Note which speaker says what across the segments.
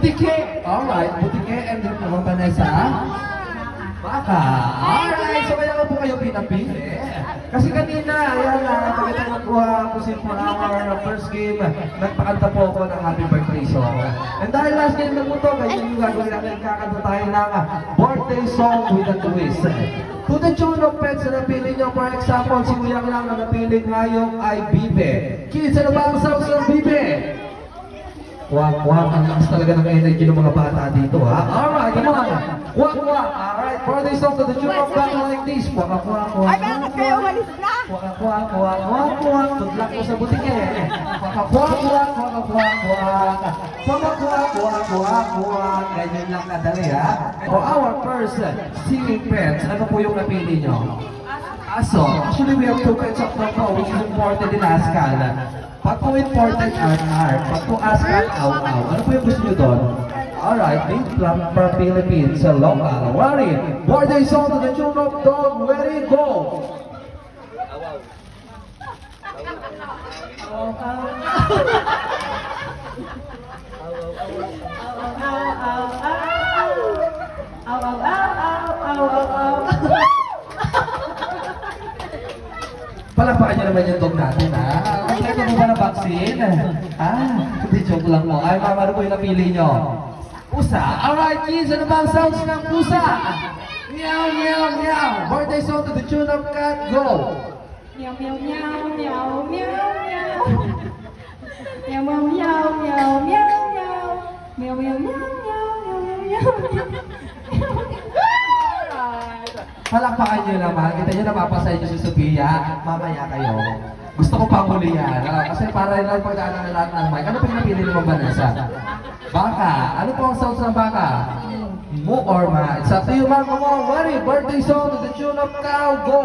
Speaker 1: Butike. Alright, Butike and then naman Vanessa. Baka. Alright, so kaya po kayo pinapili. Kasi kanina, ayan na, pagkita ko po for our first game, nagpakanta po ako ng happy birthday song. And dahil last game na po ito, kaya yung gagawin natin, kakanta tayo ng birthday song with a twist. To the tune of Pets na napili nyo, for example, si Kuyang lang na napili ngayong ay Bibe. Kids, ano ba ang sounds ng Bibe? Kwak, ang lakas talaga ng energy ng mga bata dito, ha? Alright, come on! Kwak! Alright, for this song to the tune of battle like this. Kwak!
Speaker 2: Ay, bakit kayo umalis na?
Speaker 1: Kwak! Good luck po sa butike. Kwak! Ganyan lang kadali, ha? For our first singing pets, ano po yung napili nyo? Aso. Actually, we have two pets of Coco, which is important in Ascal. Pag po important are, pag po Ascal, aw. Ano po yung gusto nyo doon? Alright, made from Philippines, local. Worry, birthday song to the tune of Dog, Ready, Go! Palakpakan nyo naman yung dog natin, ha? Kompleto mo ba ng vaccine? Hindi joke lang mo. Ay, mama, ano po yung napili nyo? Pusa. Alright, kids, ano ba ang sounds ng pusa? Meow. Birthday song to the tune of Cat, go!
Speaker 2: Meow, meow, meow, meow, meow, meow. Meow, meow, meow, meow, meow, meow. Meow, meow, meow, meow, meow, meow.
Speaker 1: Palakpakan nyo naman. Kita nyo napapasay nyo si Sophia. Mamaya kayo. Gusto ko pang huli yan. Kasi para lang pagdaanan na lahat ng mic. Ano pa yung napili naman, Vanessa? Baka. Ano po ang sounds ng baka? Mo or ma? It's up to you, Mama Mo. Worry, birthday song to the tune of Cow, go!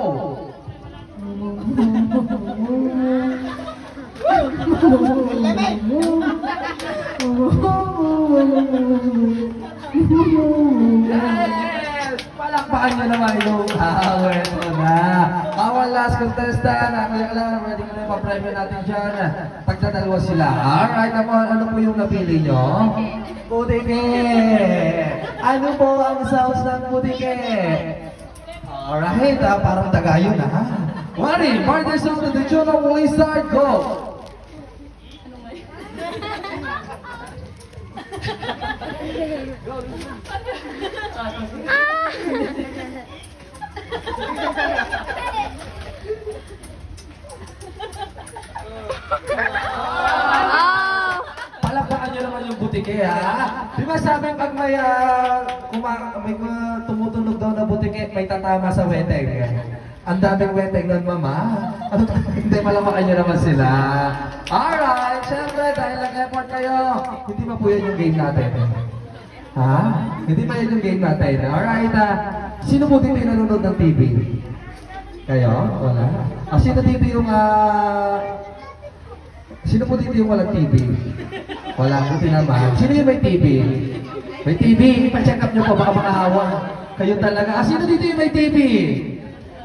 Speaker 1: Yes! Palakpakan nyo naman yung power mo na. Our last contestant, kaya alam, ready ka na yung pa-premyo natin dyan. Pagdadalawa sila. Alright, ano po yung napili nyo? Butike! Ano po ang sounds ng butike? Alright, parang tagayo na, ha? Worry, birthday song to the tune of Wizard, go! Palakpakan nyo naman yung butike, ha? Di ba sabi pag may, may tumutunog daw na butike, may tatama sa weteng. Ang daming weteng nun, mama. Ano hindi, malamakan nyo naman sila. Alright, syempre, dahil nag-effort kayo, hindi pa po yan yung game natin. Ha? Hindi pa yan yung game natin. Alright, sino po dito yung nanonood ng TV? Kayo? Wala? Sino dito yung, sino po dito yung walang TV? Wala, buti naman. Sino yung may TV? May TV, ipa-check up nyo pa, baka makahawa. Kayo talaga. Sino dito yung may TV?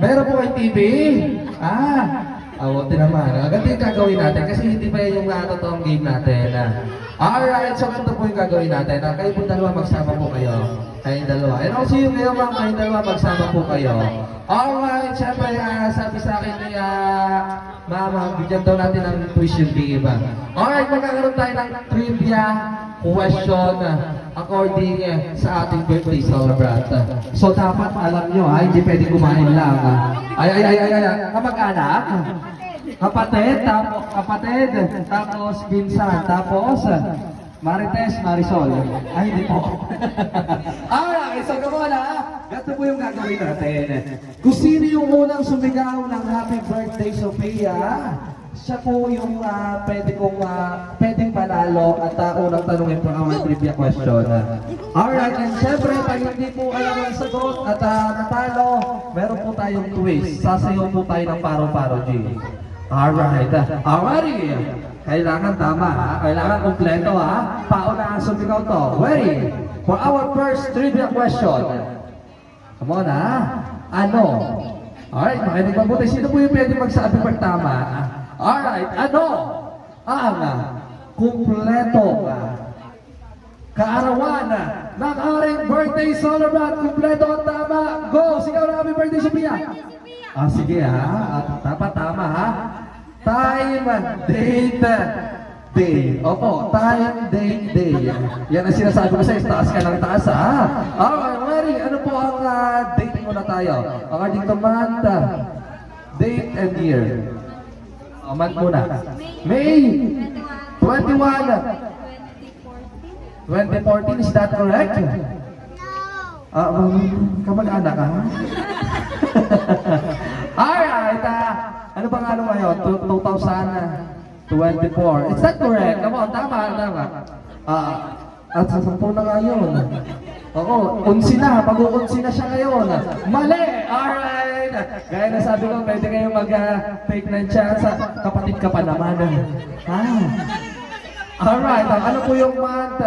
Speaker 1: Meron po kayong TV? Buti naman. Ganito yung gagawin natin kasi hindi pa yung totoong game natin. Alright, so ganito po yung gagawin natin. Kayo po dalawa, magsama po kayo. Kayong dalawa. And also yung ngayon, ma'am, kayong dalawa, magsama po kayo. Alright, syempre, sabi sa akin ni Mama, bigyan daw natin ng tuition fee, iba. Alright, magkakaroon tayo ng trivia question according sa ating birthday celebrant. So dapat alam nyo, hindi pwede kumain lang. Kamag-anak, kapatid, tapos pinsan, tapos Marites, Marisol. Hindi po. Alright, so come on, ganito po yung gagawin natin. Kung sino yung unang sumigaw ng happy birthday, Sophia, siya po yung pwedeng panalo at unang tanungin po ang trivia question. Alright, and syempre, pag hindi po alam ang sagot at natalo, meron po tayong twist. Sasayaw po tayo ng paro-paro, G. Alright, alrighty. Kailangan tama, ha? Kailangan kompleto, ha? Pauna ang sumigaw to. Ready? For our first trivia question. Come on, ha? Ano? Alright, makinig mabuti. Sino po yung pwede magsabi pag tama? Alright, ano ang kumpleto ka birthday, Solarman. Kompleto ang tama. Go! Sigaw na happy birthday, Sophia. Sige ha. Tama ha. Time, date, day. Opo, time, date, day. Yan ang sinasabi ko sa'yo. Taas ka ng taas ha. Okay, Mary, ano po ang date muna tayo? Ang ating month, date and year. Month muna. May 21. 2014, is that correct? No. Kamag-anak ka? Alright, ano bang ano ngayon? 2024. Is that correct? Come on, tama. At sa 10 na nga yun. Oo, 11 na. Pag-11 na siya ngayon. Mali! Alright! Gaya na sabi ko, pwede kayong mag-take ng chance. Kapatid ka pa naman. Alright, ano po yung month?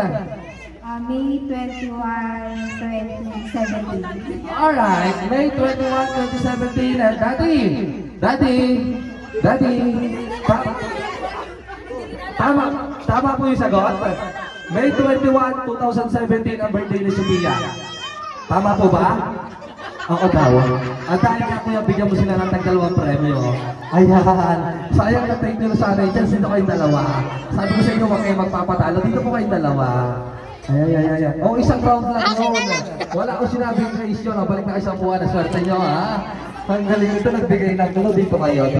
Speaker 2: May 21, 2017.
Speaker 1: Alright, May 21, 2017. Daddy. Tama po yung sagot. May 21, 2017 ang birthday ni Sophia. Tama po ba? Oo daw. At dahil nga po yung bigyan mo sila ng tag-dalawang premyo. Ayan. Sayang na take nyo sana yung chance. Dito kayong dalawa. Sabi ko sa inyo, huwag kayong magpapatalo. Dito po kayong dalawa. Ayan. Oh, isang round lang yun. Wala ko sinabing race yun. Balik na kayo sa buwan. Swerte nyo, ha? Ang galing ito, nagbigay ng tulo. Dito kayo.